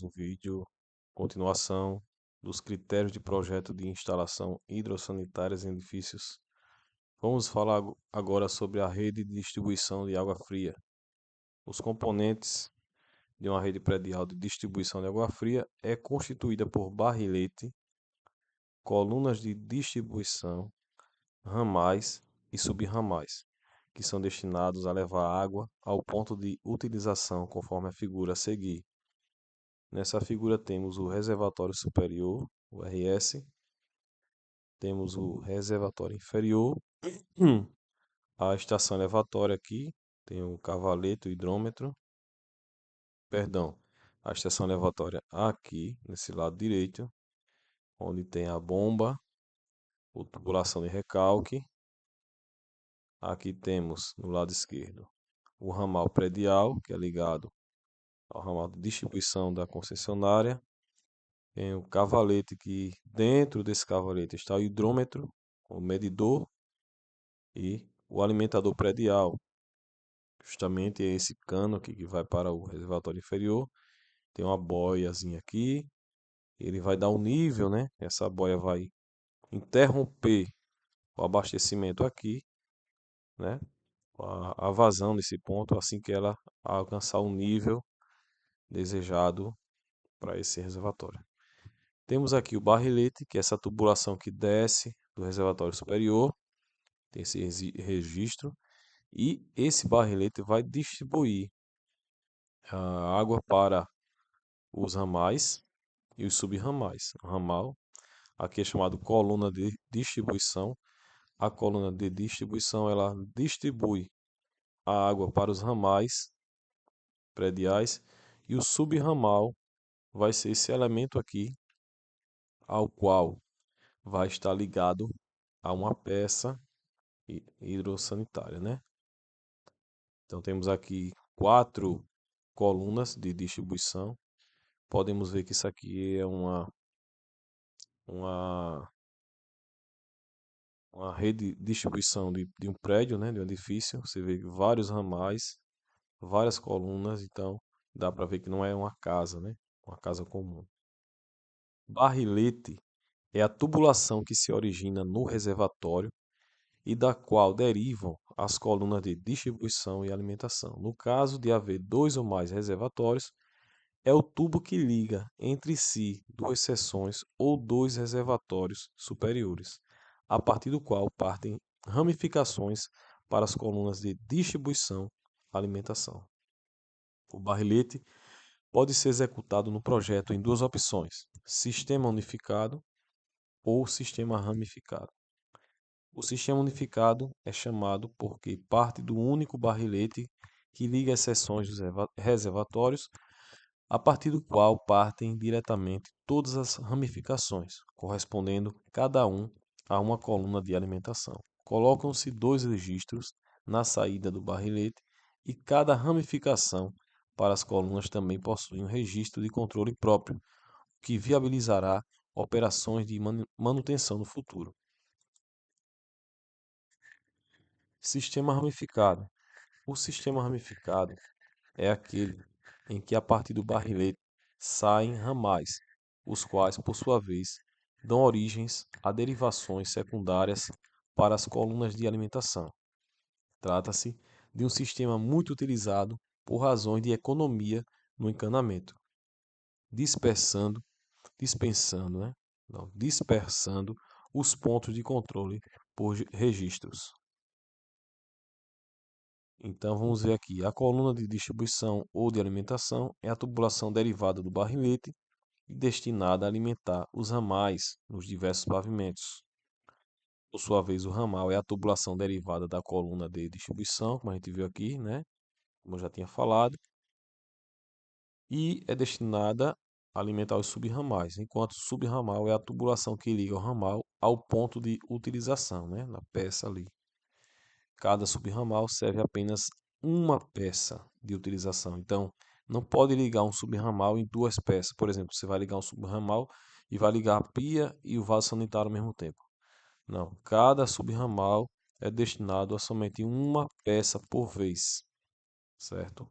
Um vídeo, continuação dos critérios de projeto de instalação hidrossanitárias em edifícios. Vamos falar agora sobre a rede de distribuição de água fria. Os componentes de uma rede predial de distribuição de água fria é constituída por barrilete, colunas de distribuição, ramais e subramais, que são destinados a levar água ao ponto de utilização, conforme a figura a seguir. Nessa figura temos o reservatório superior, o RS, temos o reservatório inferior, a estação elevatória aqui, tem o cavaleto, o hidrômetro, perdão, a estação elevatória aqui, nesse lado direito, onde tem a bomba, a tubulação de recalque. Aqui temos, no lado esquerdo, o ramal predial, que é ligado ao ramal de distribuição da concessionária. Tem o cavalete, que dentro desse cavalete está o hidrômetro, o medidor e o alimentador predial. Justamente é esse cano aqui que vai para o reservatório inferior. Tem uma boiazinha aqui, ele vai dar um nível, né? Essa boia vai interromper o abastecimento aqui, né? A vazão nesse ponto, assim que ela alcançar o nível desejado para esse reservatório. Temos aqui o barrilete, que é essa tubulação que desce do reservatório superior, tem esse registro, e esse barrilete vai distribuir a água para os ramais e os subramais. O ramal, aqui é chamado coluna de distribuição. A coluna de distribuição, ela distribui a água para os ramais prediais, e o subramal vai ser esse elemento aqui, ao qual vai estar ligado a uma peça hidrossanitária, né? Então temos aqui 4 colunas de distribuição. Podemos ver que isso aqui é uma, uma rede de distribuição de um prédio, né, de um edifício. Você vê vários ramais, várias colunas, então dá para ver que não é uma casa, né? Uma casa comum. Barrilete é a tubulação que se origina no reservatório e da qual derivam as colunas de distribuição e alimentação. No caso de haver 2 ou mais reservatórios, é o tubo que liga entre si 2 seções ou 2 reservatórios superiores, a partir do qual partem ramificações para as colunas de distribuição e alimentação. O barrilete pode ser executado no projeto em 2 opções: sistema unificado ou sistema ramificado. O sistema unificado é chamado porque parte do único barrilete que liga as seções dos reservatórios, a partir do qual partem diretamente todas as ramificações, correspondendo cada um a uma coluna de alimentação. Colocam-se 2 registros na saída do barrilete e cada ramificação para as colunas também possui um registro de controle próprio, o que viabilizará operações de manutenção no futuro. Sistema ramificado. O sistema ramificado é aquele em que a partir do barrilete saem ramais, os quais, por sua vez, dão origens a derivações secundárias para as colunas de alimentação. Trata-se de um sistema muito utilizado por razões de economia no encanamento, dispersando, dispensando, né? Não, dispersando os pontos de controle por registros. Então vamos ver aqui, a coluna de distribuição ou de alimentação é a tubulação derivada do barrilete e destinada a alimentar os ramais nos diversos pavimentos. Por sua vez, o ramal é a tubulação derivada da coluna de distribuição, como a gente viu aqui, né? Como eu já tinha falado, e é destinada a alimentar os subramais, enquanto o subramal é a tubulação que liga o ramal ao ponto de utilização, né? Na peça ali. Cada subramal serve apenas uma peça de utilização. Então, não pode ligar um subramal em 2 peças. Por exemplo, você vai ligar um subramal e vai ligar a pia e o vaso sanitário ao mesmo tempo. Não, cada subramal é destinado a somente uma peça por vez, certo?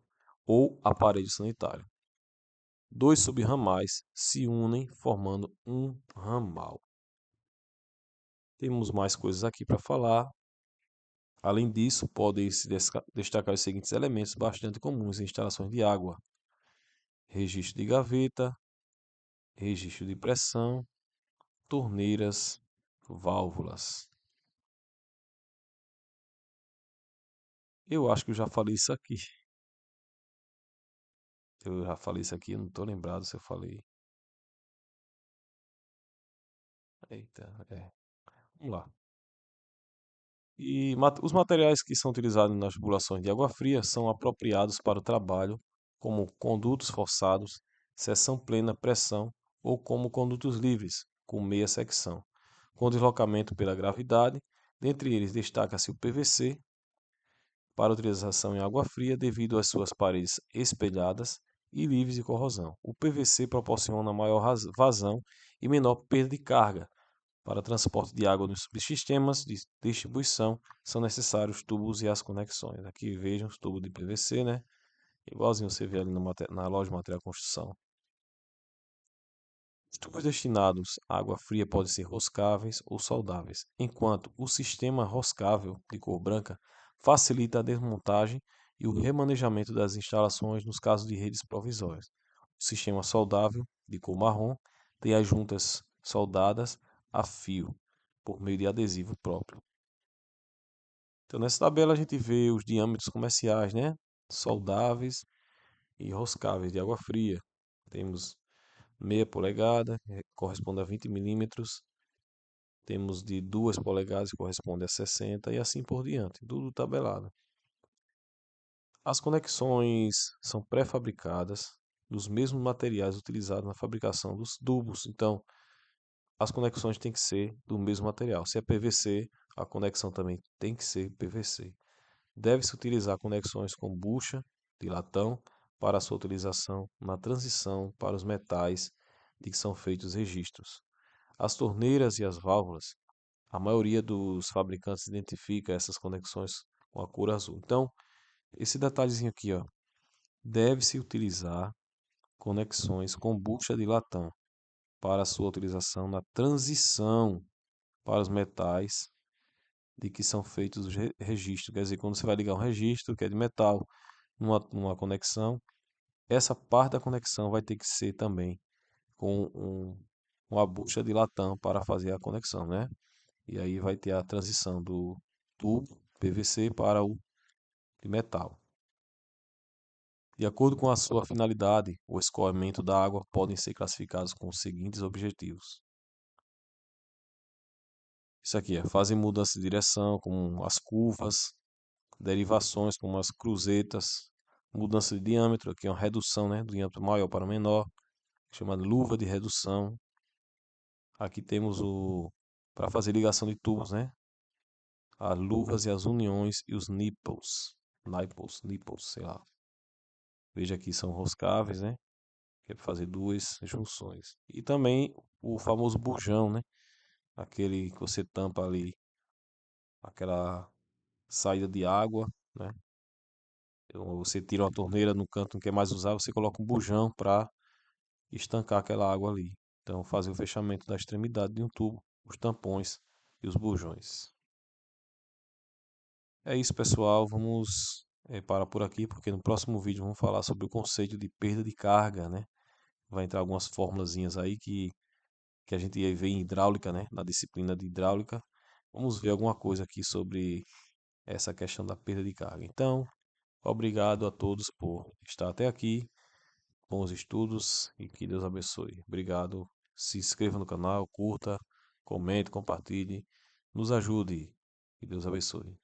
Ou aparelho sanitário. Dois subramais se unem formando um ramal. Temos mais coisas aqui para falar. Além disso, podem-se destacar os seguintes elementos bastante comuns em instalações de água: registro de gaveta, registro de pressão, torneiras, válvulas. Eu acho que eu já falei isso aqui. Eu já falei isso aqui, eu não estou lembrado se eu falei. Eita, é. Vamos lá. Os materiais que são utilizados nas tubulações de água fria são apropriados para o trabalho, como condutos forçados, seção plena pressão ou como condutos livres, com meia secção, com deslocamento pela gravidade. Dentre eles destaca-se o PVC, para utilização em água fria devido às suas paredes espelhadas e livres de corrosão. O PVC proporciona maior vazão e menor perda de carga. Para transporte de água nos subsistemas de distribuição, são necessários tubos e as conexões. Aqui vejam os tubos de PVC, né? Igualzinho você vê ali na loja de material de construção. Os tubos destinados à água fria podem ser roscáveis ou soldáveis, enquanto o sistema roscável, de cor branca, facilita a desmontagem e o remanejamento das instalações nos casos de redes provisórias. O sistema soldável, de cor marrom, tem as juntas soldadas a fio, por meio de adesivo próprio. Então, nessa tabela a gente vê os diâmetros comerciais, né? Soldáveis e roscáveis de água fria. Temos meia polegada, que corresponde a 20 milímetros. Temos de 2 polegadas, que corresponde a 60, e assim por diante, tudo tabelado. As conexões são pré-fabricadas dos mesmos materiais utilizados na fabricação dos tubos. Então, as conexões têm que ser do mesmo material. Se é PVC, a conexão também tem que ser PVC. Deve-se utilizar conexões com bucha de latão para sua utilização na transição para os metais de que são feitos registros. As torneiras e as válvulas, a maioria dos fabricantes identifica essas conexões com a cor azul. Então, esse detalhezinho aqui, ó, deve-se utilizar conexões com bucha de latão para sua utilização na transição para os metais de que são feitos os registros. Quer dizer, quando você vai ligar um registro que é de metal numa conexão, essa parte da conexão vai ter que ser também com uma bucha de latão para fazer a conexão, né? E aí vai ter a transição do tubo PVC para o de metal. De acordo com a sua finalidade, o escoamento da água podem ser classificados com os seguintes objetivos. Isso aqui é fazer mudança de direção, como as curvas, derivações, como as cruzetas, mudança de diâmetro, aqui é uma redução, né, do diâmetro maior para menor, chamada luva de redução. Aqui temos o para fazer ligação de tubos, né? As luvas e as uniões e os nipples, sei lá. Veja aqui são roscáveis, né? Que é para fazer duas junções. E também o famoso bujão, né? Aquele que você tampa ali, aquela saída de água, né? Então, você tira uma torneira no canto que não quer mais usar, você coloca um bujão para estancar aquela água ali. Então, fazer o fechamento da extremidade de um tubo, os tampões e os bujões. É isso, pessoal. Vamos parar por aqui, porque no próximo vídeo vamos falar sobre o conceito de perda de carga, né? Vai entrar algumas formulazinhas aí que a gente vê em hidráulica, né? Na disciplina de hidráulica. Vamos ver alguma coisa aqui sobre essa questão da perda de carga. Então, obrigado a todos por estar até aqui. Bons estudos e que Deus abençoe. Obrigado. Se inscreva no canal, curta, comente, compartilhe. Nos ajude. Que Deus abençoe.